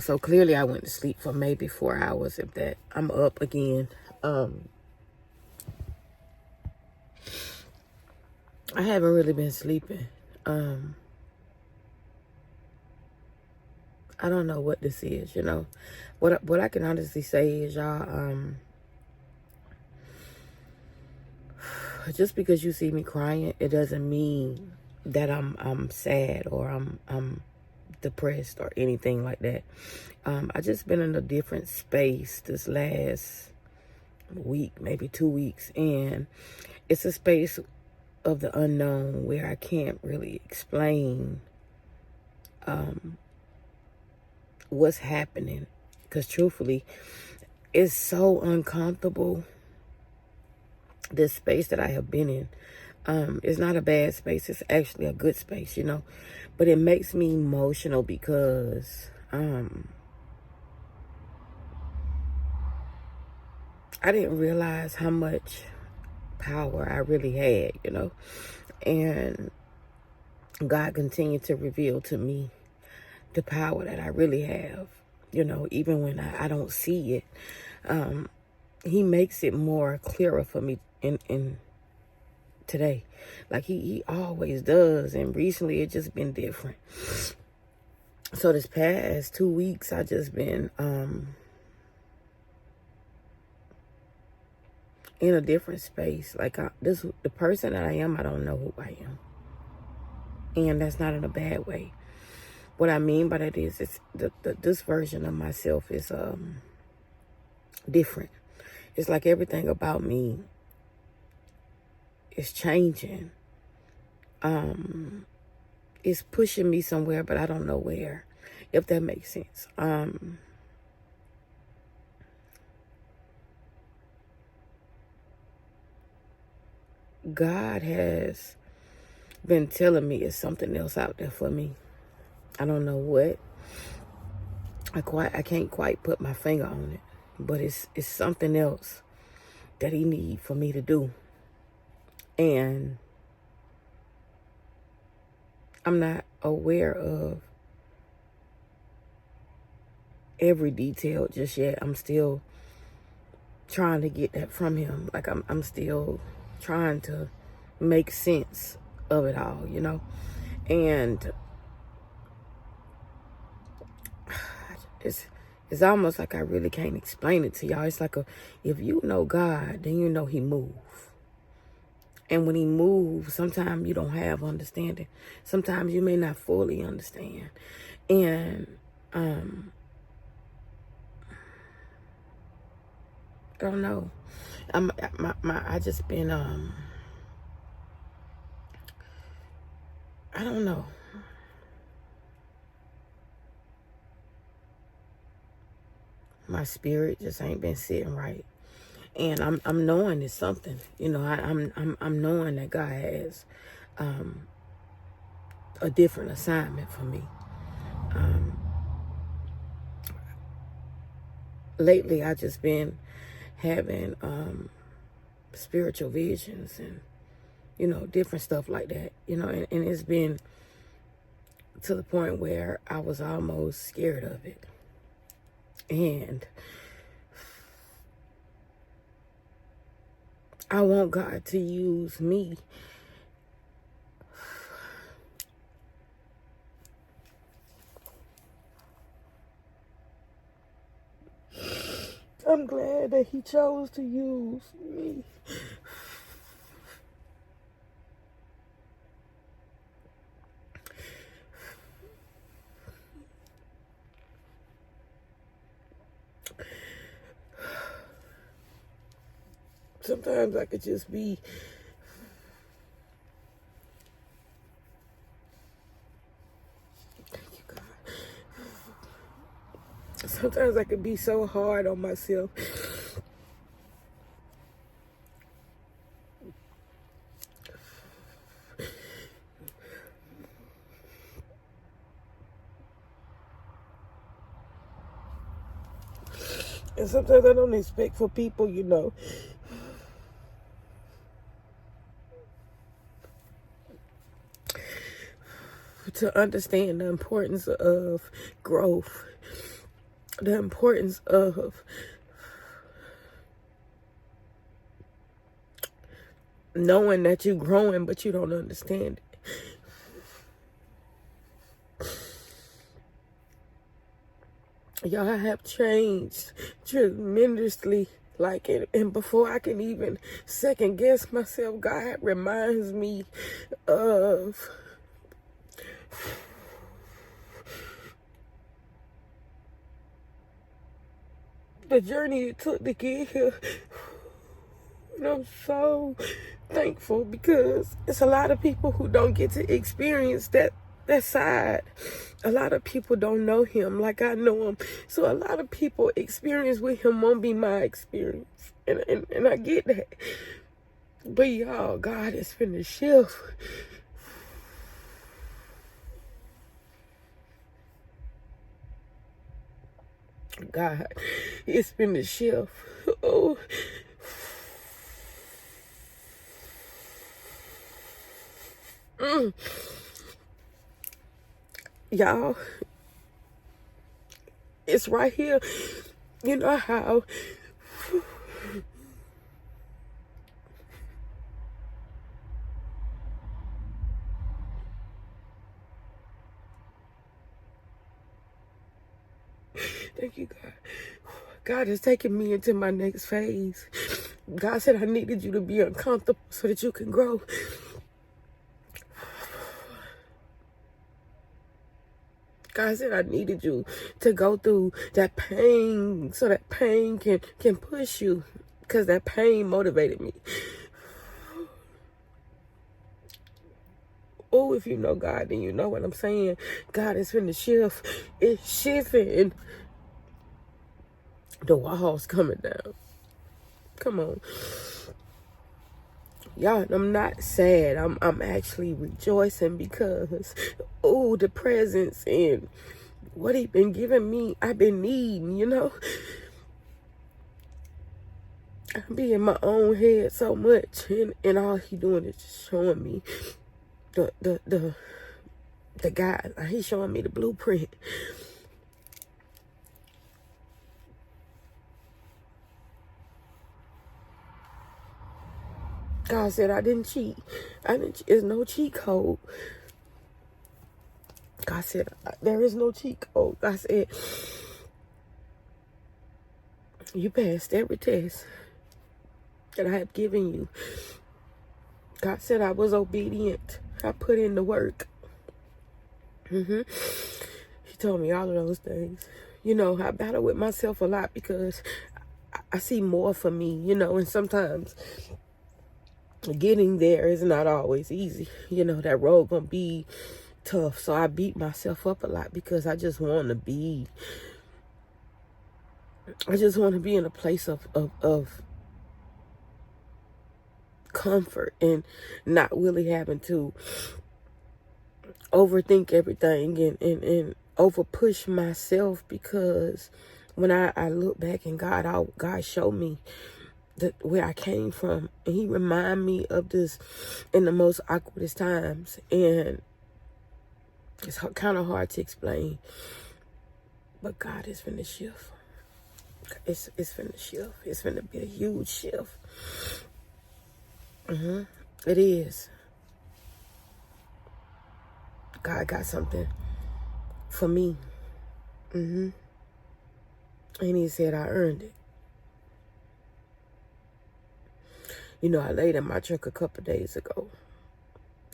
So clearly I went to sleep for maybe 4 hours, if that. I'm up again. I haven't really been sleeping. I don't know what this is, you know. What I can honestly say is, y'all, just because you see me crying, it doesn't mean that I'm sad or I'm depressed or anything like that. I just been in a different space this last week, maybe 2 weeks, and it's a space of the unknown where I can't really explain what's happening, because truthfully, it's so uncomfortable. This space that I have been in, it's not a bad space. It's actually a good space, you know, but it makes me emotional because I didn't realize how much power I really had, you know, and God continued to reveal to me the power that I really have, you know, even when I don't see it. He makes it more clearer for me in today, like he always does, and recently it just been different. So this past 2 weeks I just been in a different space. Like the person that I am, I don't know who I am, and that's not in a bad way. What I mean by that is, it's this version of myself is different. It's like everything about me is changing. It's pushing me somewhere, but I don't know where, if that makes sense. God has been telling me it's something else out there for me. I don't know what. I can't quite put my finger on it, but it's something else that he need for me to do. And I'm not aware of every detail just yet. I'm still trying to get that from him. Like I'm still trying to make sense of it all, you know. And it's almost like I really can't explain it to y'all. It's like if you know God, then you know he moves. And when he moves, sometimes you don't have understanding. Sometimes you may not fully understand. And I don't know. I just been I don't know. My spirit just ain't been sitting right. And I'm knowing it's something, you know. I'm knowing that God has a different assignment for me. Lately, I just been having spiritual visions and, you know, different stuff like that, you know, and it's been to the point where I was almost scared of it. And I want God to use me I'm glad that he chose to use me. Sometimes I could just be sometimes I could be so hard on myself. And sometimes I don't expect for people, you know, to understand the importance of growth, the importance of knowing that you're growing, but you don't understand it. Y'all have changed tremendously. Like it, and before I can even second guess myself, God reminds me of the journey it took to get here. And I'm so thankful because it's a lot of people who don't get to experience that side. A lot of people don't know him like I know him. So a lot of people experience with him won't be my experience. And I get that. But y'all, God is finna shift. God is finna shift. Oh. Y'all, it's right here. You know how thank you, God. God is taking me into my next phase. God said I needed you to be uncomfortable so that you can grow. God said I needed you to go through that pain so that pain can push you, because that pain motivated me. Oh, if you know God, then you know what I'm saying. God is finna shift. It's shifting. The walls coming down. Come on. Y'all, I'm not sad. I'm actually rejoicing because, oh, the presence and what he been giving me, I've been needing, you know. I be in my own head so much, and all he doing is just showing me the guide. He's showing me the blueprint. God said I didn't cheat. There's no cheat code. God said there is no cheat code. God said you passed every test that I have given you. God said I was obedient. I put in the work. He told me all of those things. You know, I battle with myself a lot because I see more for me, you know, and sometimes getting there is not always easy. You know, that road gonna be tough. So I beat myself up a lot because I just want to be in a place of comfort and not really having to overthink everything and over push myself, because when I look back and God showed me where I came from, and he remind me of this in the most awkwardest times, and it's kind of hard to explain, but God is finna shift. It's finna shift. It's finna be a huge shift. It is. God got something for me. And he said I earned it. You know, I laid in my truck a couple days ago,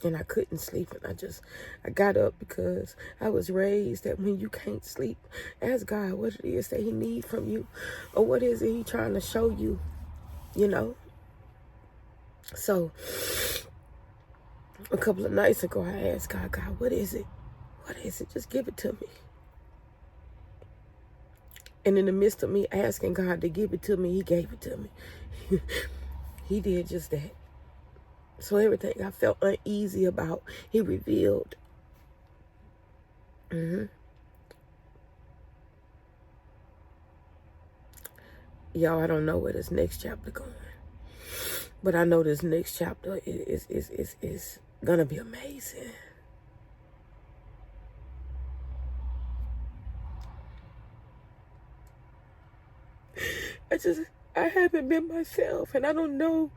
and I couldn't sleep, and I got up because I was raised that when you can't sleep, ask God what it is that he needs from you, or what is it he trying to show you, you know. So a couple of nights ago, I asked God, what is it? What is it? Just give it to me. And in the midst of me asking God to give it to me, he gave it to me. He did just that. So everything I felt uneasy about, he revealed. Y'all, I don't know where this next chapter going. But I know this next chapter is gonna be amazing. I haven't been myself, and I don't know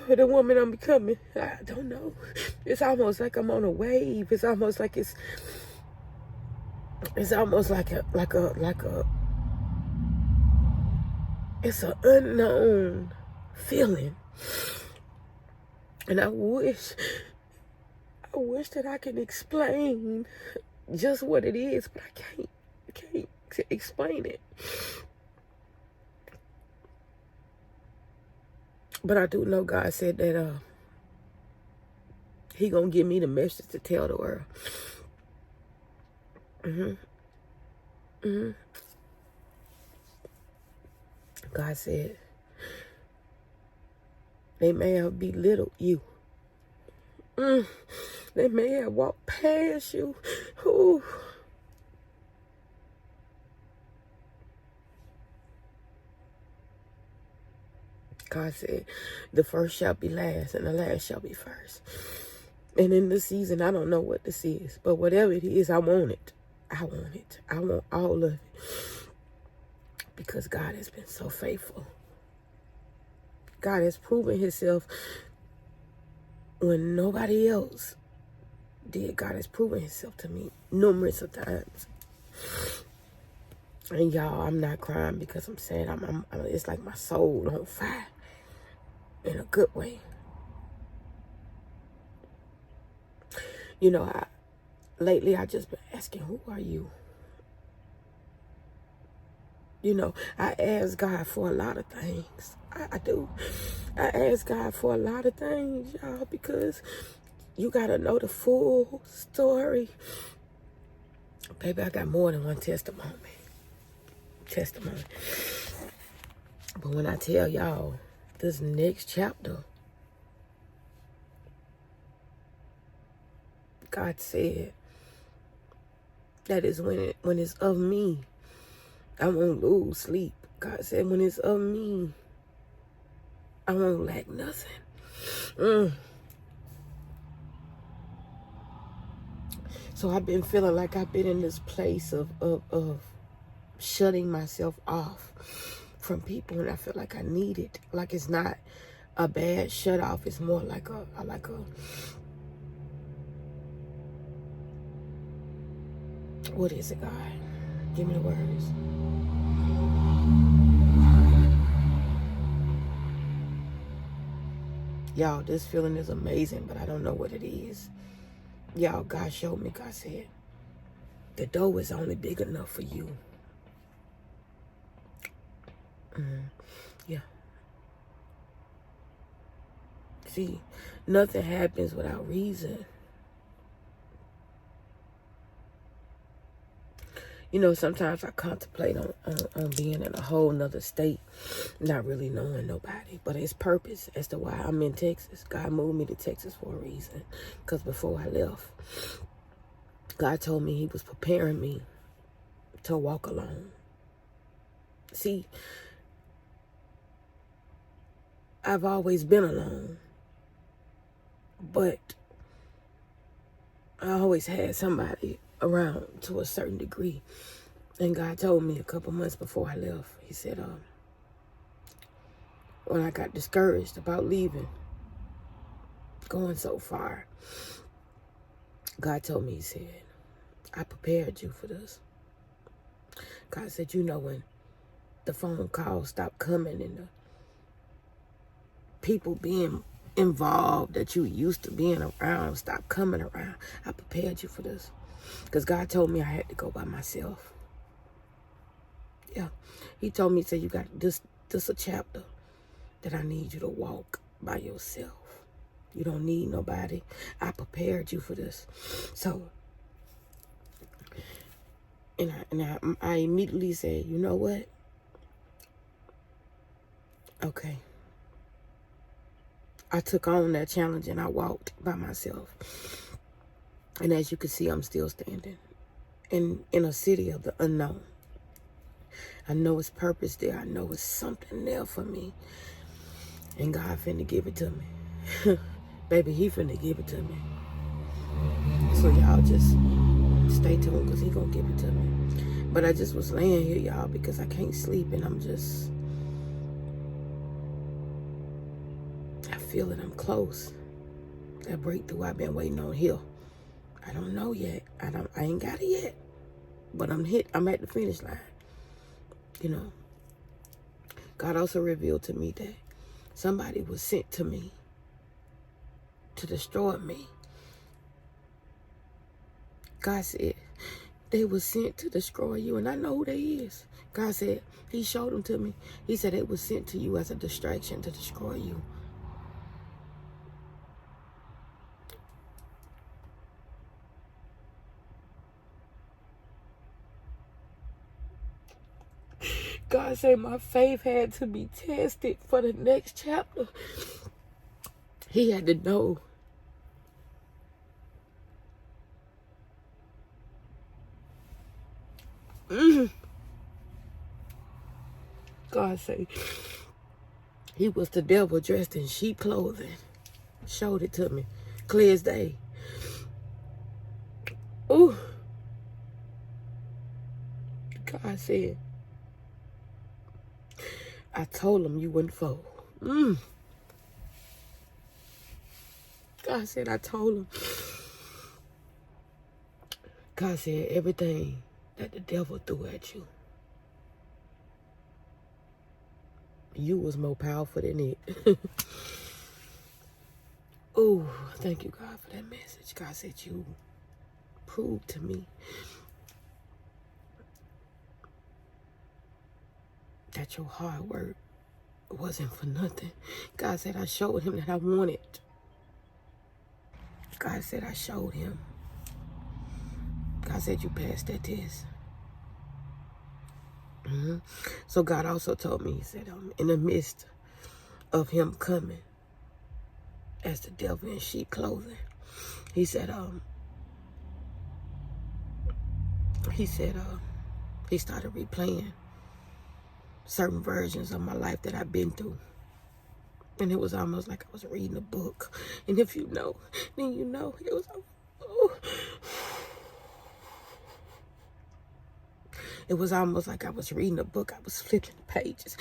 the woman I'm becoming. I don't know. It's almost like I'm on a wave. It's almost like it's almost like it's an unknown feeling. And I wish that I can explain just what it is, but I can't explain it. But I do know God said that He gonna give me the message to tell the world. God said they may have belittled you. They may have walked past you. Ooh. God said, the first shall be last and the last shall be first. And in this season, I don't know what this is, but whatever it is, I want it. I want it. I want all of it. Because God has been so faithful. God has proven Himself when nobody else did. God has proven Himself to me numerous of times. And y'all, I'm not crying because I'm sad. It's like my soul on fire in a good way. You know, lately I just been asking, who are you? You know, I ask God for a lot of things. I do. I ask God for a lot of things, y'all, because you got to know the full story. Baby, I got more than one testimony. But when I tell y'all this next chapter, God said that is when it's of me, I won't lose sleep. God said when it's of me, I won't lack nothing. So I've been feeling like I've been in this place of shutting myself off from people, and I feel like I need it. Like it's not a bad shut off. It's more like a what is it, God? Give me the words. Y'all, this feeling is amazing, but I don't know what it is. Y'all, God showed me. God said, the door is only big enough for you. Yeah. See, nothing happens without reason. You know, sometimes I contemplate on being in a whole nother state, not really knowing nobody, but it's purpose as to why I'm in Texas. God moved me to Texas for a reason, because before I left, God told me He was preparing me to walk alone. See, I've always been alone, but I always had somebody around to a certain degree. And God told me a couple months before I left, He said, when I got discouraged about leaving, going so far, God told me, He said, I prepared you for this. God said, you know, when the phone calls stopped coming and the people being involved that you used to being around stopped coming around, I prepared you for this. Because God told me I had to go by myself. Yeah. He told me, you got this a chapter that I need you to walk by yourself. You don't need nobody. I prepared you for this. So, and I immediately said, you know what? Okay. I took on that challenge and I walked by myself. And as you can see, I'm still standing in a city of the unknown. I know it's purpose there. I know it's something there for me. And God finna give it to me. Baby, he finna give it to me. So y'all just stay tuned because he gonna give it to me. But I just was laying here, y'all, because I can't sleep and I feel that I'm close. That breakthrough I've been waiting on here. I don't know yet. I ain't got it yet. But I'm at the finish line. You know. God also revealed to me that somebody was sent to me to destroy me. God said they were sent to destroy you, and I know who they is. God said, he showed them to me. He said they were sent to you as a distraction to destroy you. God said my faith had to be tested for the next chapter. He had to know. God said he was the devil dressed in sheep clothing. Showed it to me. Clear as day. Ooh. God said, I told him you wouldn't fold. God said, I told him. God said, everything that the devil threw at you, you was more powerful than it. Oh, thank you, God, for that message. God said, you proved to me that your hard work wasn't for nothing. God said, I showed him that I wanted. God said, I showed him. God said, you passed that test. So God also told me, he said, in the midst of him coming as the devil in sheep clothing, he said, he started replaying certain versions of my life that I've been through. And it was almost like I was reading a book. And if you know, then you know. It was, oh. It was almost like I was reading a book. I was flipping the pages.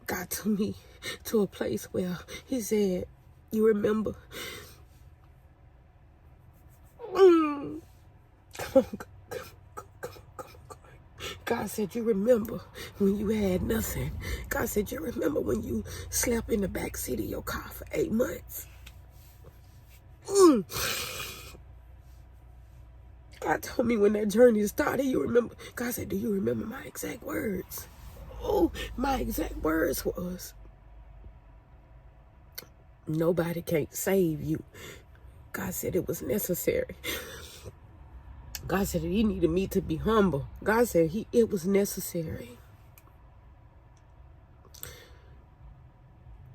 Got to me to a place where he said, you remember? Come on, come on. God said, you remember when you had nothing. God said, you remember when you slept in the back seat of your car for 8 months. God told me when that journey started, you remember. God said, do you remember my exact words? Oh, my exact words was, nobody can't save you. God said it was necessary. God said he needed me to be humble. God said it was necessary.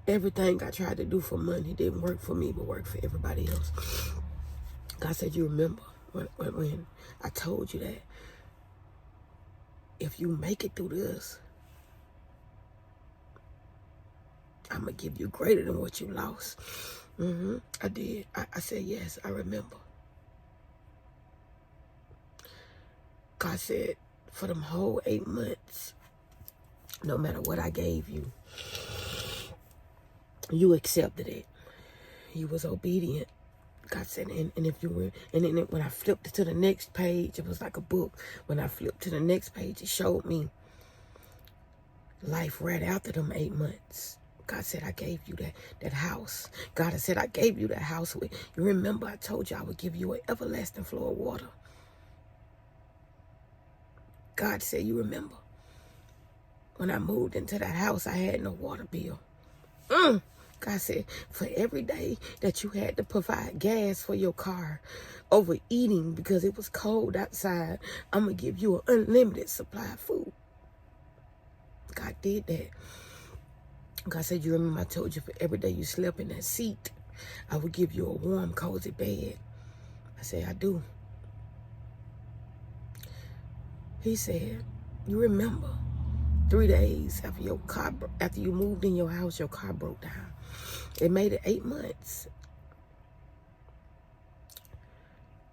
Everything I tried to do for money didn't work for me, but worked for everybody else. God said, you remember when I told you that if you make it through this, I'm going to give you greater than what you lost. I did. I said, yes, I remember. God said, for them whole 8 months, no matter what I gave you, you accepted it. You was obedient. God said, and if you were, and then when I flipped to the next page, it was like a book. When I flipped to the next page, it showed me life right after them 8 months. God said, I gave you that house. God said, I gave you that house. You remember I told you I would give you an everlasting flow of water. God said, you remember when I moved into that house, I had no water bill. God said, for every day that you had to provide gas for your car, overeating because it was cold outside, I'm going to give you an unlimited supply of food. God did that. God said, you remember I told you for every day you slept in that seat, I would give you a warm, cozy bed. I said, I do. He said, You remember 3 days after after you moved in your house, your car broke down. It made it 8 months.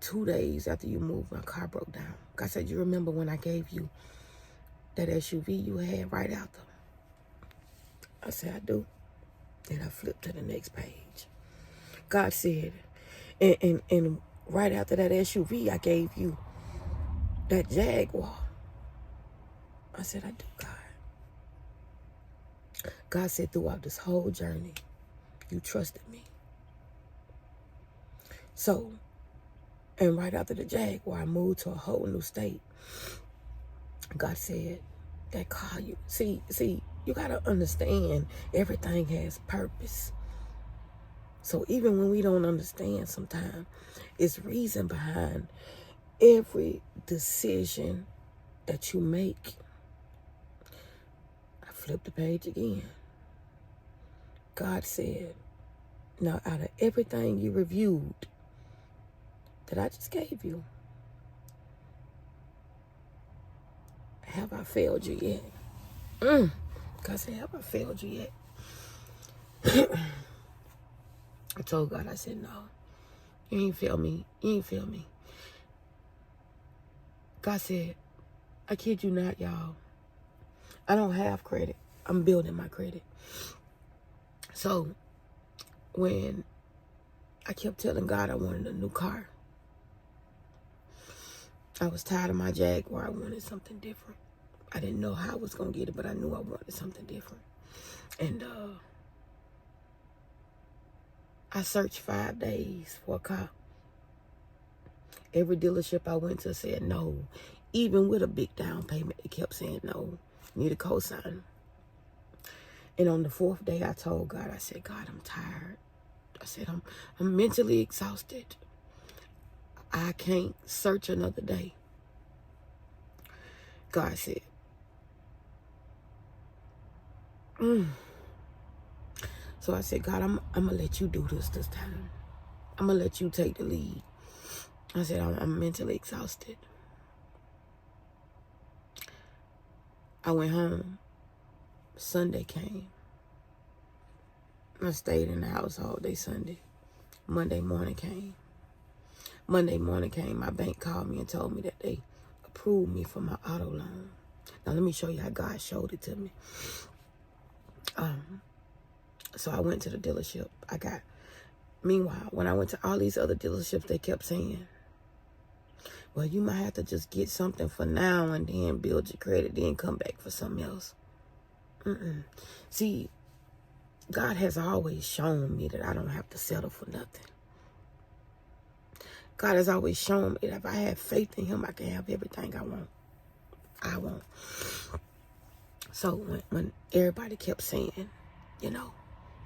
2 days after you moved, my car broke down. God said, you remember when I gave you that SUV you had right after? I said, I do. And I flipped to the next page. God said, and right after that SUV, I gave you that Jaguar. I said, I do, God. God said, throughout this whole journey, you trusted me. So, and right after the Jaguar, I moved to a whole new state. God said, that car, you see, you got to understand everything has purpose. So even when we don't understand sometimes, it's reason behind every decision that you make. I flipped the page again. God said, now out of everything you reviewed that I just gave you, have I failed you yet? God said, have I failed you yet? I told God, I said, no, you ain't failed me. You ain't failed me. God said, I kid you not, y'all. I don't have credit. I'm building my credit. So when I kept telling God I wanted a new car, I was tired of my Jaguar. I wanted something different. I didn't know how I was going to get it, but I knew I wanted something different. And I searched 5 days for a car. Every dealership I went to said no. Even with a big down payment, they kept saying no. Need a cosign. And on the 4th day, I told God, I said, God, I'm tired. I said, I'm mentally exhausted. I can't search another day. God said, So I said, God, I'm going to let you do this time. I'm going to let you take the lead. I said, I'm mentally exhausted. I went home. Sunday came. I stayed in the house all day Sunday. Monday morning came. My bank called me and told me that they approved me for my auto loan. Now, let me show you how God showed it to me. So I went to the dealership. Meanwhile, when I went to all these other dealerships, they kept saying, well, you might have to just get something for now and then build your credit, then come back for something else. See, God has always shown me that I don't have to settle for nothing. God has always shown me that if I have faith in him, I can have everything I want. So when everybody kept saying,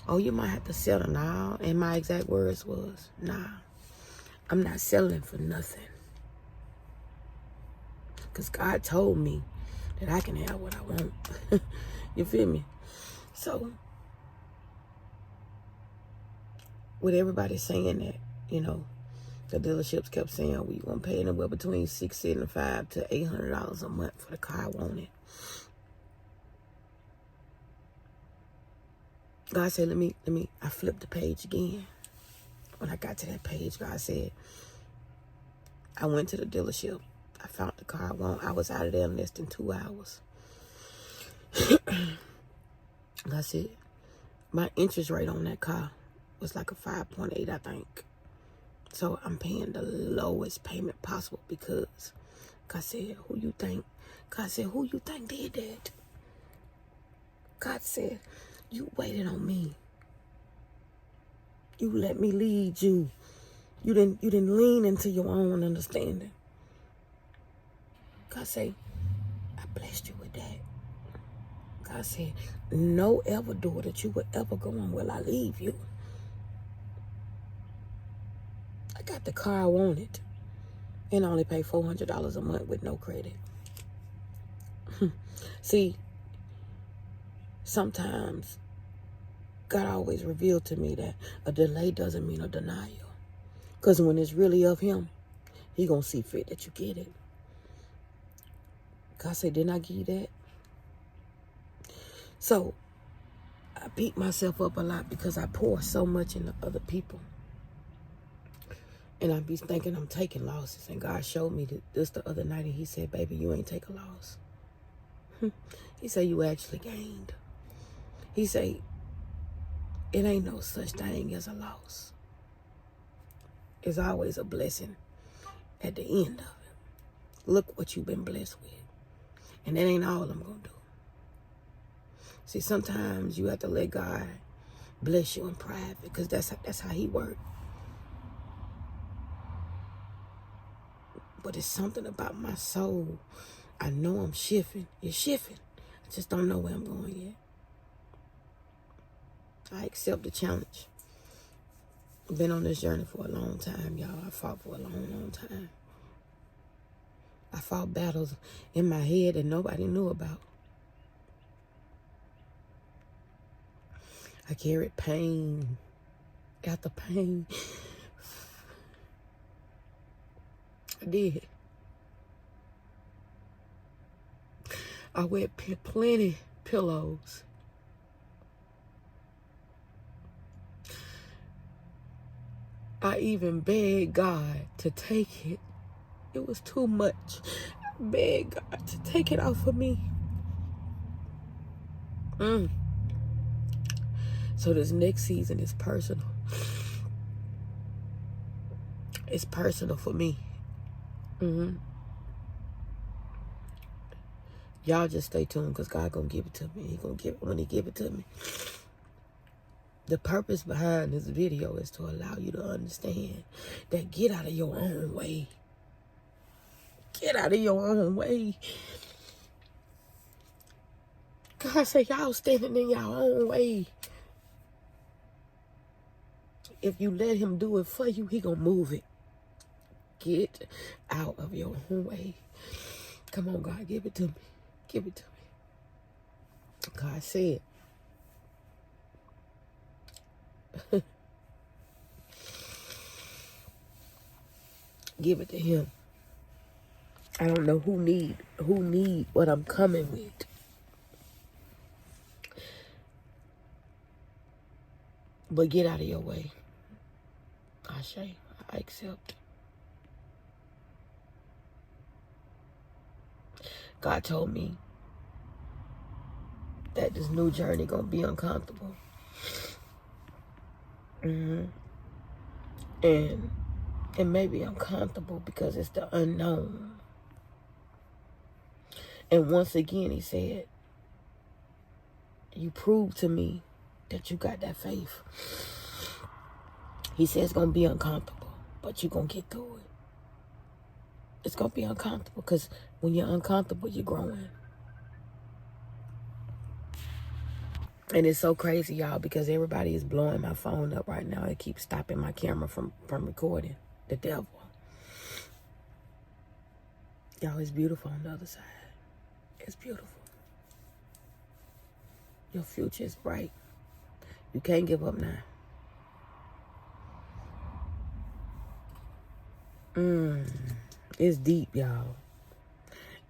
oh, you might have to settle now, and my exact words was, nah, I'm not settling for nothing. Because God told me that I can have what I want. You feel me? So, with everybody saying that, the dealerships kept saying, we going to pay anywhere between $675 to $800 a month for the car I wanted. God said, I flipped the page again. When I got to that page, God said, I went to the dealership. I found the car I want. I was out of there in less than 2 hours. God said, my interest rate on that car was like a 5.8, I think. So I'm paying the lowest payment possible because God said, who you think did that? God said, you waited on me. You let me lead you. You didn't lean into your own understanding. God said, I blessed you with that. God said, no ever door that you would ever go on will I leave you. I got the car I wanted and I only pay $400 a month with no credit. See, sometimes God always revealed to me that a delay doesn't mean a denial. Because when it's really of him, he going to see fit that you get it. God said, didn't I give you that? So I beat myself up a lot because I pour so much into other people. And I be thinking I'm taking losses. And God showed me this the other night. And he said, baby, you ain't take a loss. He said, you actually gained. He said, it ain't no such thing as a loss. It's always a blessing at the end of it. Look what you've been blessed with. And that ain't all I'm going to do. See, sometimes you have to let God bless you in private because that's how he works. But it's something about my soul. I know I'm shifting. It's shifting. I just don't know where I'm going yet. I accept the challenge. I've been on this journey for a long time, y'all. I fought for a long, long time. I fought battles in my head that nobody knew about. I carried pain after pain. I did. I wet plenty pillows. I even begged God to take it. It was too much. I begged God to take it off of me. So this next season is personal. It's personal for me. Y'all just stay tuned because God gonna give it to me. He gonna give it when he give it to me. The purpose behind this video is to allow you to understand that get out of your own way. Get out of your own way. God said y'all standing in your own way. If you let him do it for you, he gonna move it. Get out of your own way. Come on, God, give it to me. Give it to me. God said. Give it to him. I don't know who need what I'm coming with. But get out of your way. I accept. God told me that this new journey gonna be uncomfortable. And it may be uncomfortable because it's the unknown. And once again, he said, you prove to me that you got that faith. He said it's going to be uncomfortable, but you're going to get through it. It's going to be uncomfortable because when you're uncomfortable, you're growing. And it's so crazy, y'all, because everybody is blowing my phone up right now. It keeps stopping my camera from recording. The devil. Y'all, it's beautiful on the other side. It's beautiful. Your future is bright. You can't give up now. It's deep, y'all.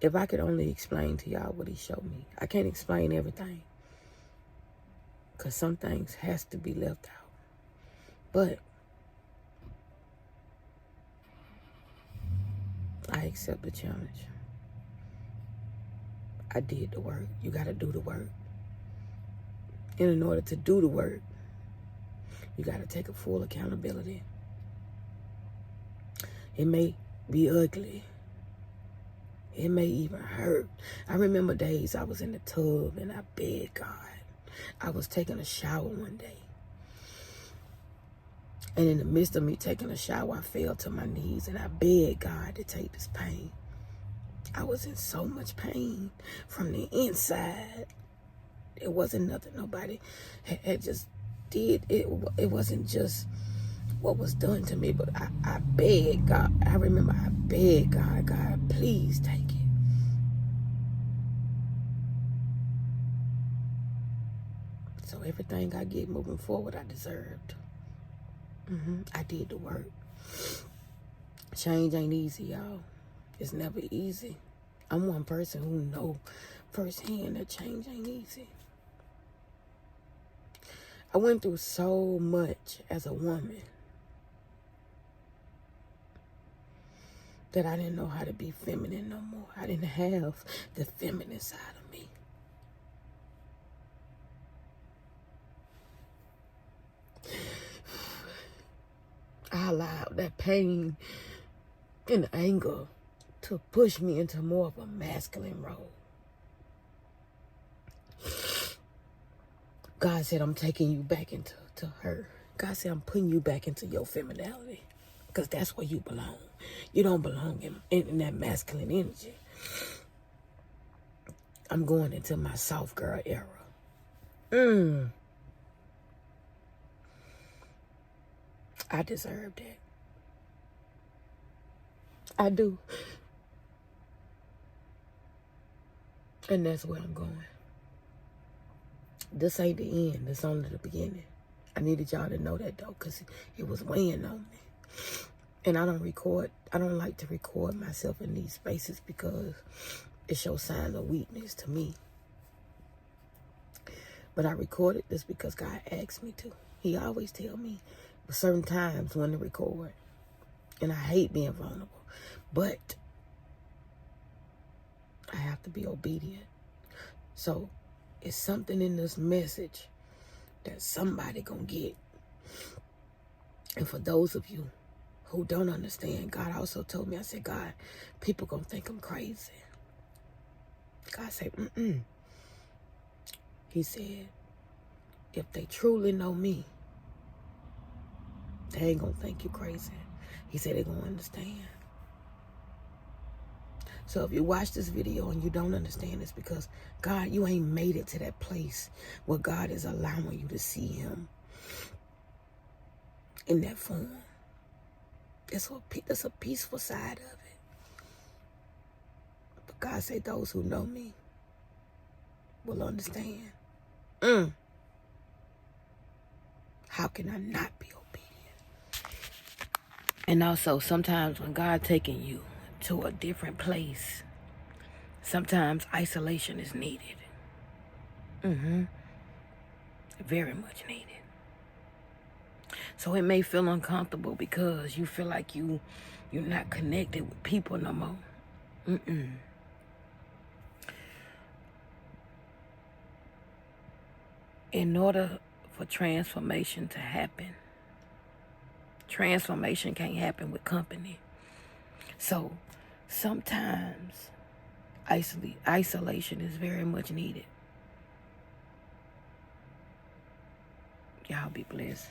If I could only explain to y'all what he showed me. I can't explain everything. Because some things has to be left out. But I accept the challenge. I did the work. You got to do the work. And in order to do the work, you got to take a full accountability. It may be ugly. It may even hurt. I remember days I was in the tub and I begged God. I was taking a shower one day. And in the midst of me taking a shower, I fell to my knees and I begged God to take this pain. I was in so much pain from the inside. It wasn't nothing nobody had just did. It wasn't just what was done to me, but I begged God. I remember I begged God, God, please take it. So everything I get moving forward, I deserved. I did the work. Change ain't easy, y'all. It's never easy. I'm one person who know firsthand that change ain't easy. I went through so much as a woman that I didn't know how to be feminine no more. I didn't have the feminine side of me. I allowed that pain and anger to push me into more of a masculine role. God said, I'm taking you back into her. God said, I'm putting you back into your femininity, because that's where you belong. You don't belong in that masculine energy. I'm going into my soft girl era. I deserve that. I do. And that's where I'm going. This ain't the end. This only the beginning. I needed y'all to know that, though, because it was weighing on me. And I don't like to record myself in these spaces because it shows signs of weakness to me. But I recorded this because God asked me to. He always tell me certain times when to record. And I hate being vulnerable. But I have to be obedient. So it's something in this message that somebody gonna get. And for those of you who don't understand, God also told me, I said, God, people gonna think I'm crazy. God said, He said, if they truly know me, they ain't gonna think you crazy. He said they're gonna understand. So if you watch this video and you don't understand, it's because, God, you ain't made it to that place where God is allowing you to see Him in that form. That's a peaceful side of it. But God said those who know me will understand. How can I not be obedient? And also, sometimes when God taking you to a different place, sometimes isolation is needed. Very much needed. So it may feel uncomfortable because you feel like you're not connected with people no more. In order for transformation to happen, transformation can't happen with company. So sometimes isolation is very much needed. Y'all be blessed.